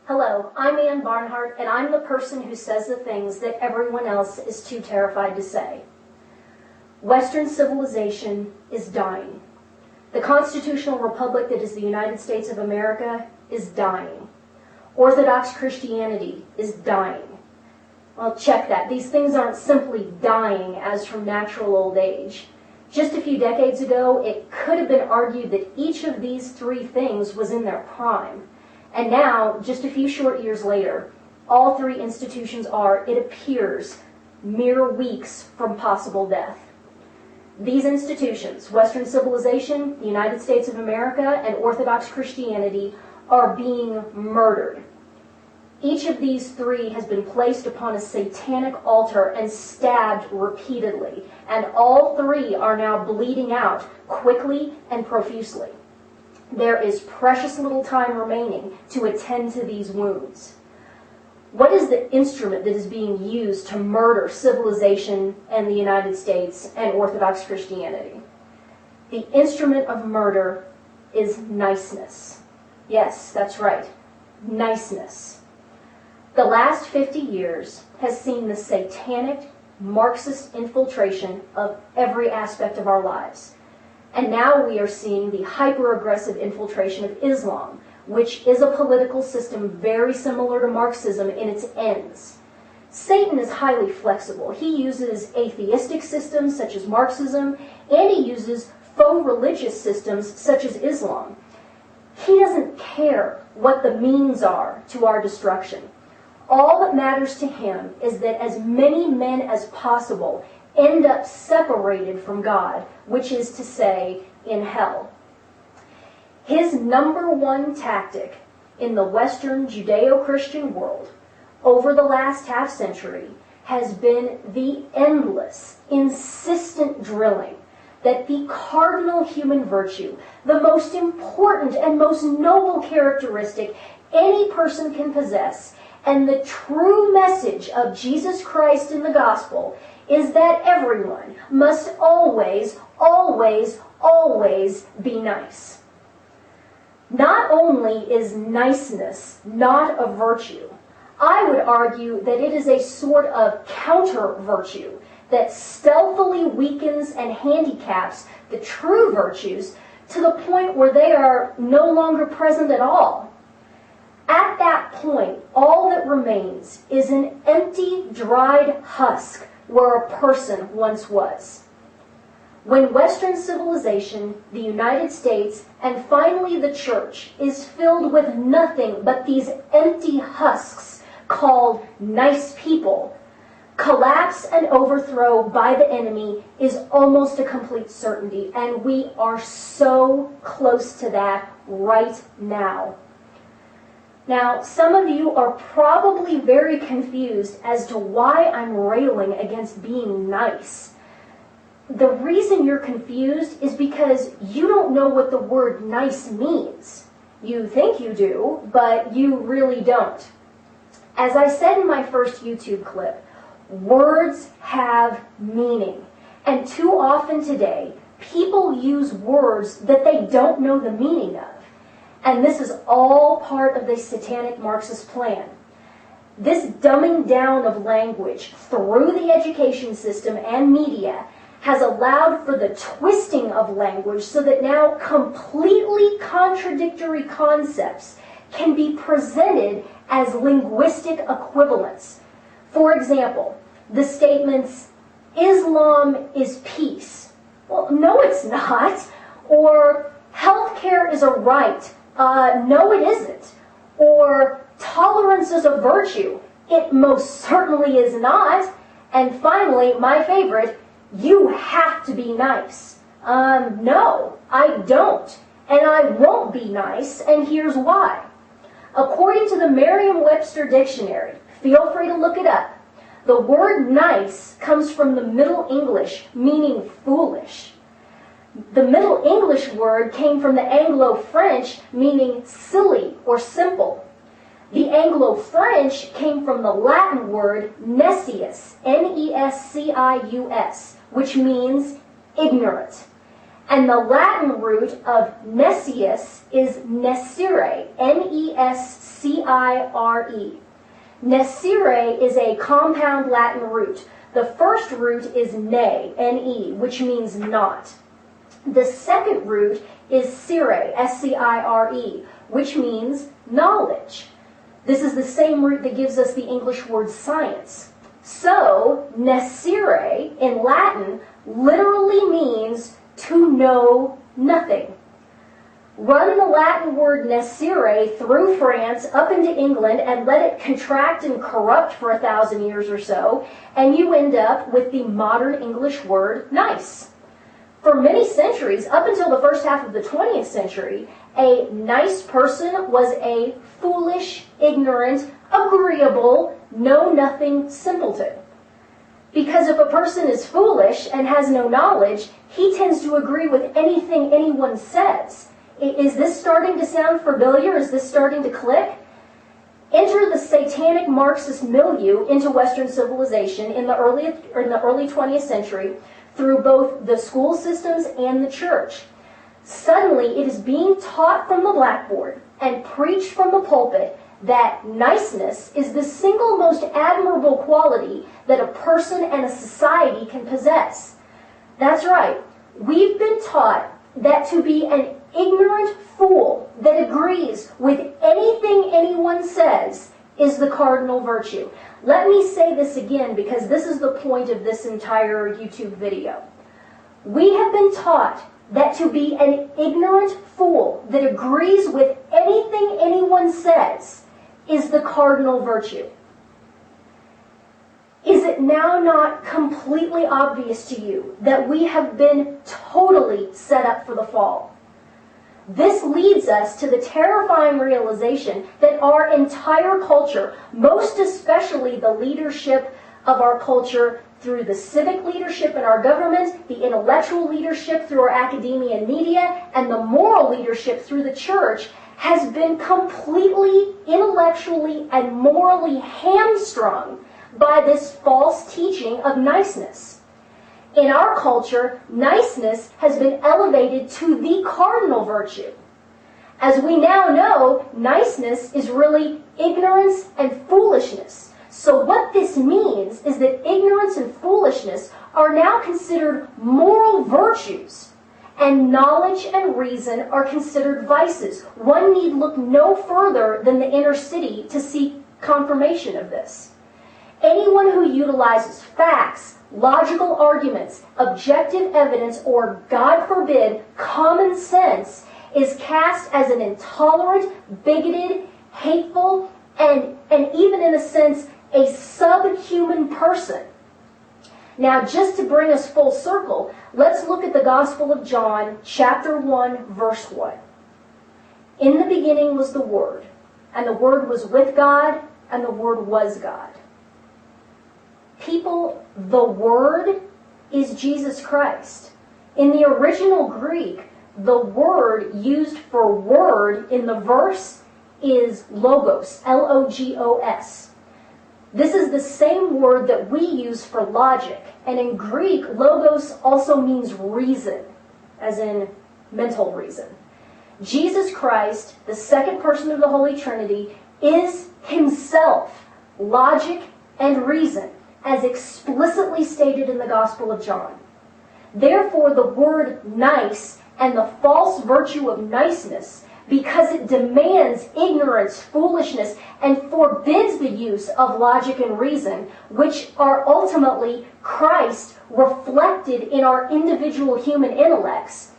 Hello, I'm Ann Barnhardt, and I'm the person who says the things that everyone else is too terrified to say. Western civilization is dying. The constitutional republic that is the United States of America is dying. Orthodox Christianity is dying. Well, check that. These things aren't simply dying as from natural old age. Just a few decades ago, it could have been argued that each of these three things was in their prime. And now, just a few short years later, all three institutions are, it appears, mere weeks from possible death. These institutions, Western civilization, the United States of America, and Orthodox Christianity, are being murdered. Each of these three has been placed upon a satanic altar and stabbed repeatedly, and all three are now bleeding out quickly and profusely. There is precious little time remaining to attend to these wounds. What is the instrument that is being used to murder civilization and the United States and Orthodox Christianity? The instrument of murder is niceness. Yes, that's right, niceness. The last 50 years has seen the satanic, Marxist infiltration of every aspect of our lives. And now we are seeing the hyper-aggressive infiltration of Islam, which is a political system very similar to Marxism in its ends. Satan is highly flexible. He uses atheistic systems such as Marxism, and he uses faux religious systems such as Islam. He doesn't care what the means are to our destruction. All that matters to him is that as many men as possible end up separated from God, which is to say, in hell. His number one tactic in the Western Judeo-Christian world over the last half century has been the endless, insistent drilling that the cardinal human virtue, the most important and most noble characteristic any person can possess, and the true message of Jesus Christ in the gospel is that everyone must always, always, always be nice. Not only is niceness not a virtue, I would argue that it is a sort of counter-virtue that stealthily weakens and handicaps the true virtues to the point where they are no longer present at all. At that point, all that remains is an empty, dried husk where a person once was. When Western civilization, the United States, and finally the church is filled with nothing but these empty husks called nice people, collapse and overthrow by the enemy is almost a complete certainty, and we are so close to that right now. Now, some of you are probably very confused as to why I'm railing against being nice. The reason you're confused is because you don't know what the word nice means. You think you do, but you really don't. As I said in my first YouTube clip, words have meaning. And too often today, people use words that they don't know the meaning of. And this is all part of the satanic Marxist plan. This dumbing down of language through the education system and media has allowed for the twisting of language so that now completely contradictory concepts can be presented as linguistic equivalents. For example, the statements, Islam is peace. Well, no, it's not. Or, healthcare is a right. No, it isn't. Or, tolerance is a virtue. It most certainly is not. And finally, my favorite, you have to be nice. No, I don't. And I won't be nice, and here's why. According to the Merriam-Webster dictionary, feel free to look it up, the word nice comes from the Middle English, meaning foolish. The Middle English word came from the Anglo-French, meaning silly or simple. The Anglo-French came from the Latin word nescius, N-E-S-C-I-U-S, which means ignorant. And the Latin root of nescius is nescire, N-E-S-C-I-R-E. Nescire is a compound Latin root. The first root is ne, N-E, which means not. The second root is cire, S-C-I-R-E, which means knowledge. This is the same root that gives us the English word science. So, nescire in Latin literally means to know nothing. Run the Latin word nescire through France up into England and let it contract and corrupt for 1,000 years or so, and you end up with the modern English word nice. For many centuries, up until the first half of the 20th century, a nice person was a foolish, ignorant, agreeable, know-nothing simpleton. Because if a person is foolish and has no knowledge, he tends to agree with anything anyone says. Is this starting to sound familiar? Is this starting to click? Enter the satanic Marxist milieu into Western civilization in the early 20th century through both the school systems and the church. Suddenly, it is being taught from the blackboard and preached from the pulpit that niceness is the single most admirable quality that a person and a society can possess. That's right. We've been taught that to be an ignorant fool that agrees with anything anyone says is the cardinal virtue. Let me say this again because this is the point of this entire YouTube video. We have been taught that to be an ignorant fool that agrees with anything anyone says is the cardinal virtue. Is it now not completely obvious to you that we have been totally set up for the fall? This leads us to the terrifying realization that our entire culture, most especially the leadership of our culture through the civic leadership in our government, the intellectual leadership through our academia and media, and the moral leadership through the church, has been completely intellectually and morally hamstrung by this false teaching of niceness. In our culture, niceness has been elevated to the cardinal virtue. As we now know, niceness is really ignorance and foolishness. So what this means is that ignorance and foolishness are now considered moral virtues, and knowledge and reason are considered vices. One need look no further than the inner city to seek confirmation of this. Anyone who utilizes facts, logical arguments, objective evidence, or, God forbid, common sense is cast as an intolerant, bigoted, hateful, and even in a sense, a subhuman person. Now, just to bring us full circle, let's look at the Gospel of John, chapter 1, verse 1. In the beginning was the Word, and the Word was with God, and the Word was God. People, the Word is Jesus Christ. In the original Greek, the word used for word in the verse is logos, L-O-G-O-S. This is the same word that we use for logic. And in Greek, logos also means reason, as in mental reason. Jesus Christ, the second person of the Holy Trinity, is himself logic and reason, as explicitly stated in the Gospel of John. Therefore, the word nice and the false virtue of niceness, because it demands ignorance, foolishness, and forbids the use of logic and reason, which are ultimately Christ reflected in our individual human intellects,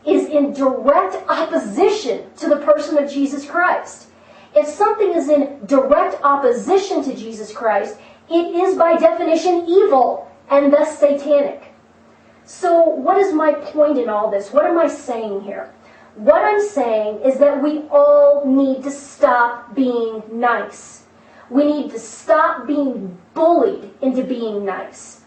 is in direct opposition to the person of Jesus Christ. If something is in direct opposition to Jesus Christ, it is by definition evil and thus satanic. So what is my point in all this? What am I saying here? What I'm saying is that we all need to stop being nice. We need to stop being bullied into being nice.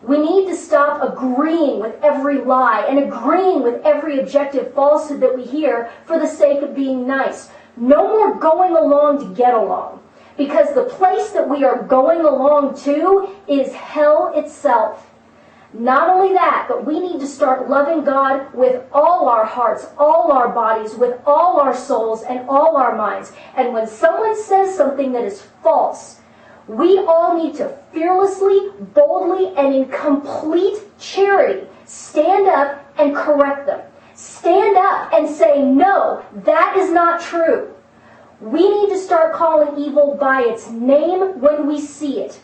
We need to stop agreeing with every lie and agreeing with every objective falsehood that we hear for the sake of being nice. No more going along to get along, because the place that we are going along to is hell itself. Not only that, but we need to start loving God with all our hearts, all our bodies, with all our souls, and all our minds. And when someone says something that is false, we all need to fearlessly, boldly, and in complete charity stand up and correct them. Stand up and say, no, that is not true. We need to start calling evil by its name when we see it.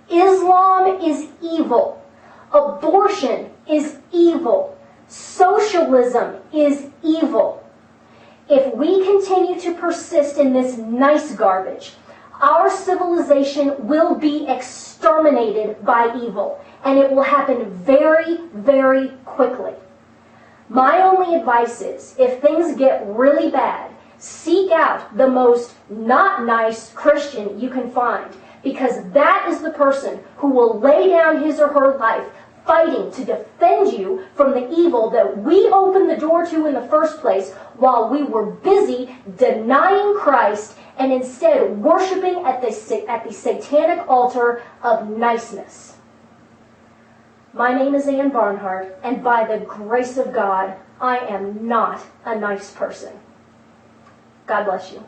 Islam is evil. Abortion is evil. Socialism is evil. If we continue to persist in this nice garbage, our civilization will be exterminated by evil, and it will happen very, very quickly. My only advice is, if things get really bad, seek out the most not nice Christian you can find, because that is the person who will lay down his or her life fighting to defend you from the evil that we opened the door to in the first place while we were busy denying Christ and instead worshiping at the satanic altar of niceness. My name is Ann Barnhardt, and by the grace of God, I am not a nice person. God bless you.